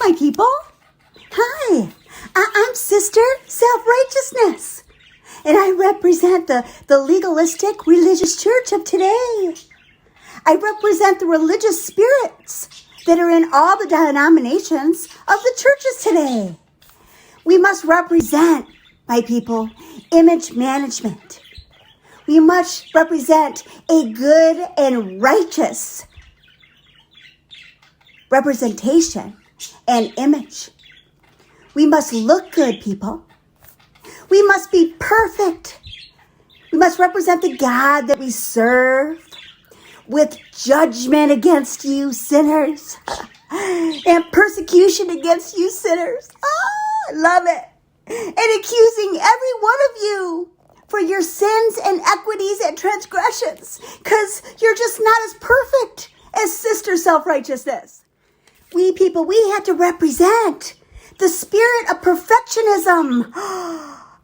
my people. Hi, I'm Sister Self-Righteousness, and I represent the legalistic religious church of today. I represent the religious spirits that are in all the denominations of the churches today. We must represent, my people, image management. We must represent a good and righteous representation and image. We must look good, people. We must be perfect. We must represent the God that we serve with judgment against you sinners and persecution against you sinners. Oh, I love it. And accusing every one of you for your sins and iniquities and transgressions, because you're just not as perfect as Sister Self-Righteousness. We people, we have to represent the spirit of perfectionism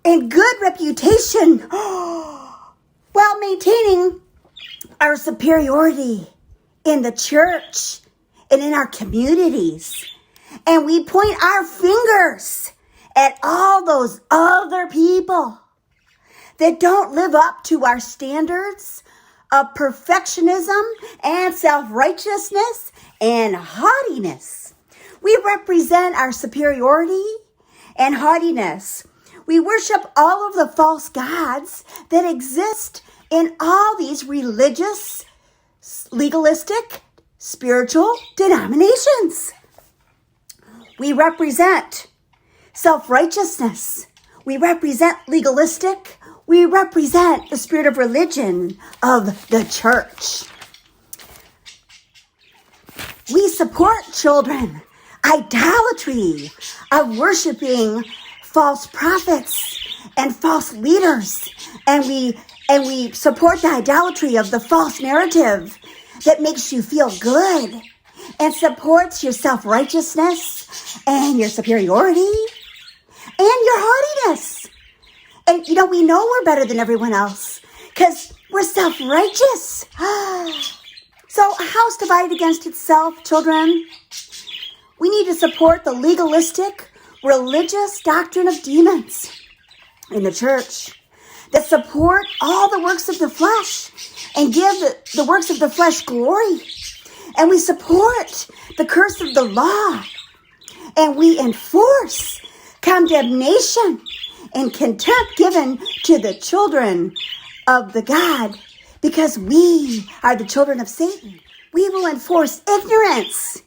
and good reputation while maintaining our superiority in the church and in our communities. And we point our fingers at all those other people that don't live up to our standards of perfectionism and self-righteousness and haughtiness. We represent our superiority and haughtiness. We worship all of the false gods that exist in all these religious, legalistic, spiritual denominations. We represent self-righteousness. We represent legalistic. We represent the spirit of religion of the church. We support children, idolatry of worshiping false prophets and false leaders. And we support the idolatry of the false narrative that makes you feel good and supports your self-righteousness and your superiority and your haughtiness. And, we know we're better than everyone else because we're self-righteous. So a house divided against itself, children, we need to support the legalistic, religious doctrine of demons in the church that support all the works of the flesh and give the works of the flesh glory. And we support the curse of the law. And we enforce condemnation and contempt given to the children of the God, because we are the children of Satan. We will enforce ignorance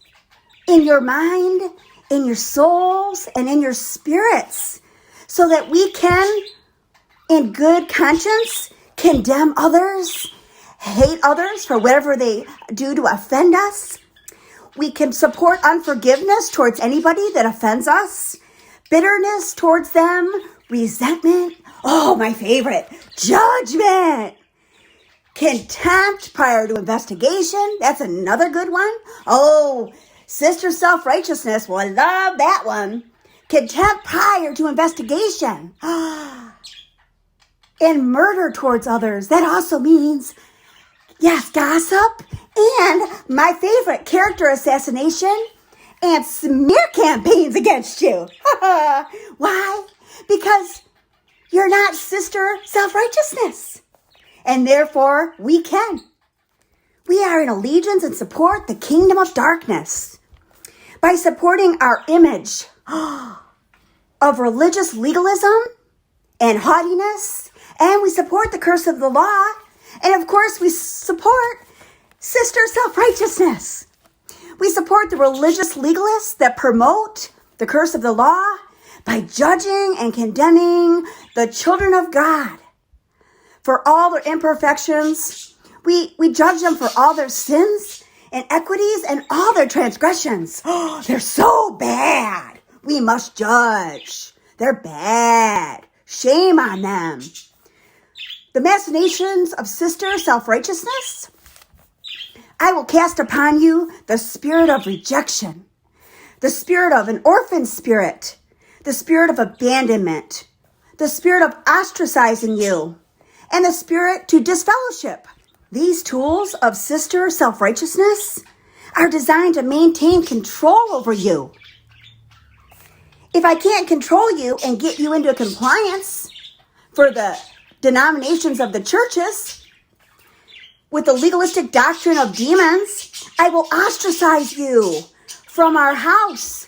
in your mind, in your souls, and in your spirits, so that we can, in good conscience, condemn others, hate others for whatever they do to offend us. We can support unforgiveness towards anybody that offends us, bitterness towards them, resentment. Oh, my favorite, judgment. Contempt prior to investigation. That's another good one. Oh, Sister Self-Righteousness will love that one. Contempt prior to investigation. And murder towards others. That also means, yes, gossip. And my favorite, character assassination and smear campaigns against you. Why? Because you're not Sister Self-Righteousness. And therefore, we can. We are in allegiance and support the kingdom of darkness by supporting our image of religious legalism and haughtiness. And we support the curse of the law. And of course, we support Sister Self-Righteousness. We support the religious legalists that promote the curse of the law by judging and condemning the children of God for all their imperfections. We judge them for all their sins and iniquities and all their transgressions. Oh, they're so bad. We must judge. They're bad. Shame on them. The machinations of Sister Self-Righteousness. I will cast upon you the spirit of rejection, the spirit of an orphan spirit, the spirit of abandonment, the spirit of ostracizing you, and the spirit to disfellowship. These tools of Sister Self-Righteousness are designed to maintain control over you If I can't control you and get you into compliance for the denominations of the churches with the legalistic doctrine of demons, I will ostracize you from our house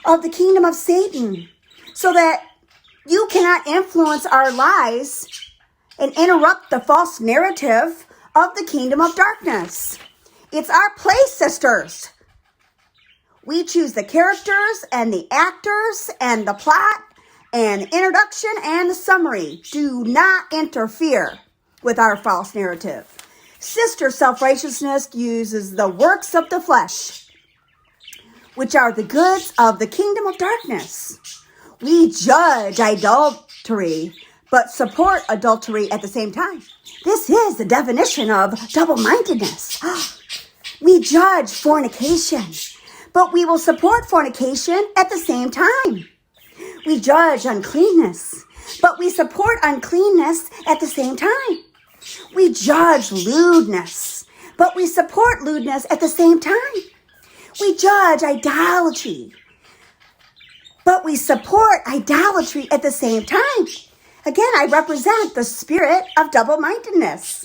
of the kingdom of Satan so that you cannot influence our lives and interrupt the false narrative of the kingdom of darkness. It's our place, sisters. We choose the characters and the actors and the plot and introduction and the summary. Do not interfere with our false narrative. Sister self-righteousness uses the works of the flesh, which are the goods of the kingdom of darkness. We judge idolatry, but support adultery at the same time. This is the definition of double-mindedness. We judge fornication, but we will support fornication at the same time. We judge uncleanness, but we support uncleanness at the same time. We judge lewdness, but we support lewdness at the same time. We judge idolatry, but we support idolatry at the same time. Again, I represent the spirit of double-mindedness.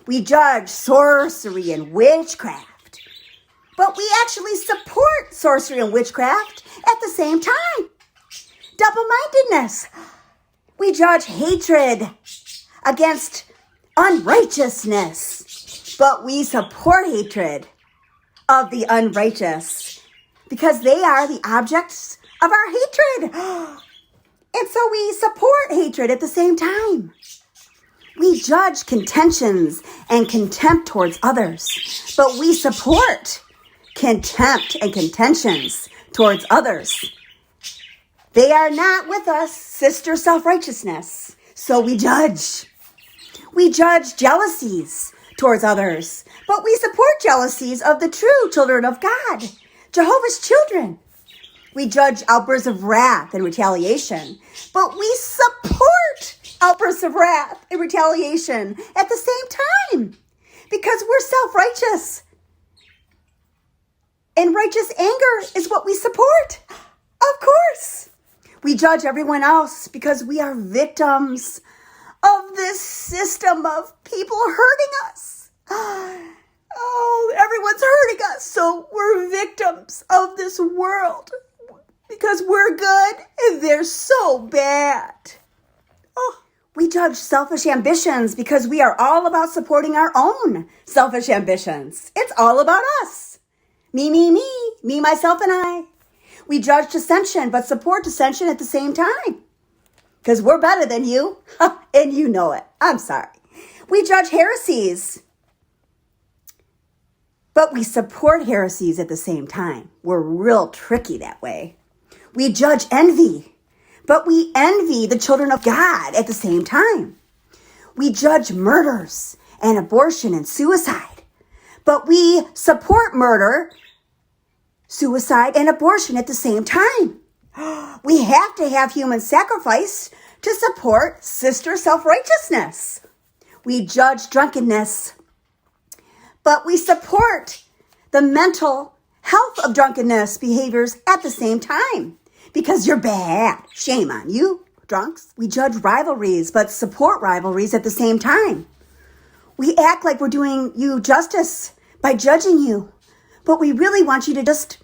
We judge sorcery and witchcraft, but we actually support sorcery and witchcraft at the same time. Double-mindedness. We judge hatred against unrighteousness, but we support hatred of the unrighteous because they are the objects of our hatred. And so we support hatred at the same time. We judge contentions and contempt towards others, but we support contempt and contentions towards others. They are not with us, sister self-righteousness, so we judge. We judge jealousies towards others, but we support jealousies of the true children of God, Jehovah's children. We judge outbursts of wrath and retaliation, but we support outbursts of wrath and retaliation at the same time because we're self-righteous. And righteous anger is what we support. Of course. We judge everyone else because we are victims of this system of people hurting us. Oh, everyone's hurting us, so we're victims of this world because we're good and they're so bad. Oh, we judge selfish ambitions because we are all about supporting our own selfish ambitions. It's all about us. Me, myself, and I. We judge dissension, but support dissension at the same time. Because we're better than you, and you know it. I'm sorry. We judge heresies, but we support heresies at the same time. We're real tricky that way. We judge envy, but we envy the children of God at the same time. We judge murders and abortion and suicide, but we support murder, suicide, and abortion at the same time. We have to have human sacrifice to support sister self-righteousness. We judge drunkenness, but we support the mental health of drunkenness behaviors at the same time because you're bad. Shame on you, drunks. We judge rivalries, but support rivalries at the same time. We act like we're doing you justice by judging you, but we really want you to just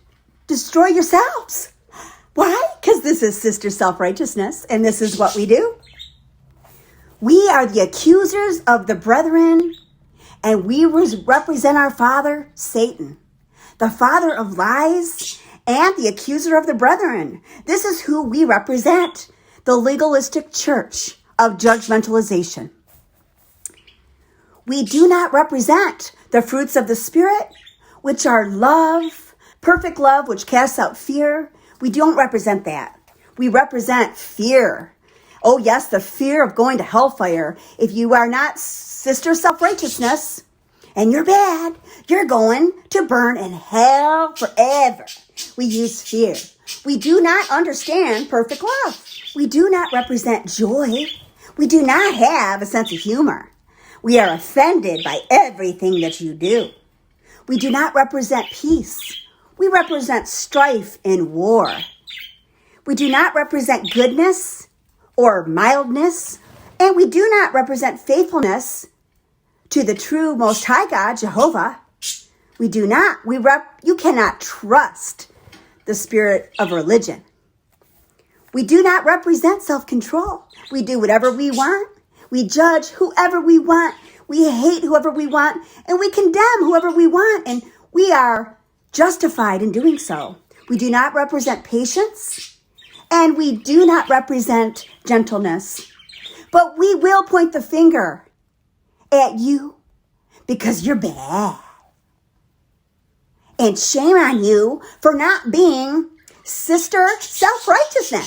destroy yourselves. Why? Because this is sister self-righteousness, and this is what we do. We are the accusers of the brethren, and we represent our father, Satan, the father of lies and the accuser of the brethren. This is who we represent, the legalistic church of judgmentalization. We do not represent the fruits of the Spirit, which are love, perfect love, which casts out fear. We don't represent that. We represent fear. Oh, yes, the fear of going to hellfire. If you are not sister self-righteousness and you're bad, you're going to burn in hell forever. We use fear. We do not understand perfect love. We do not represent joy. We do not have a sense of humor. We are offended by everything that you do. We do not represent peace. We represent strife and war. We do not represent goodness or mildness, and we do not represent faithfulness to the true Most High God, Jehovah. We do not. You cannot trust the spirit of religion. We do not represent self-control. We do whatever we want. We judge whoever we want. We hate whoever we want. And we condemn whoever we want. And we are justified in doing so. We do not represent patience. And we do not represent gentleness. But we will point the finger at you because you're bad. And shame on you for not being Sister Self-Righteousness.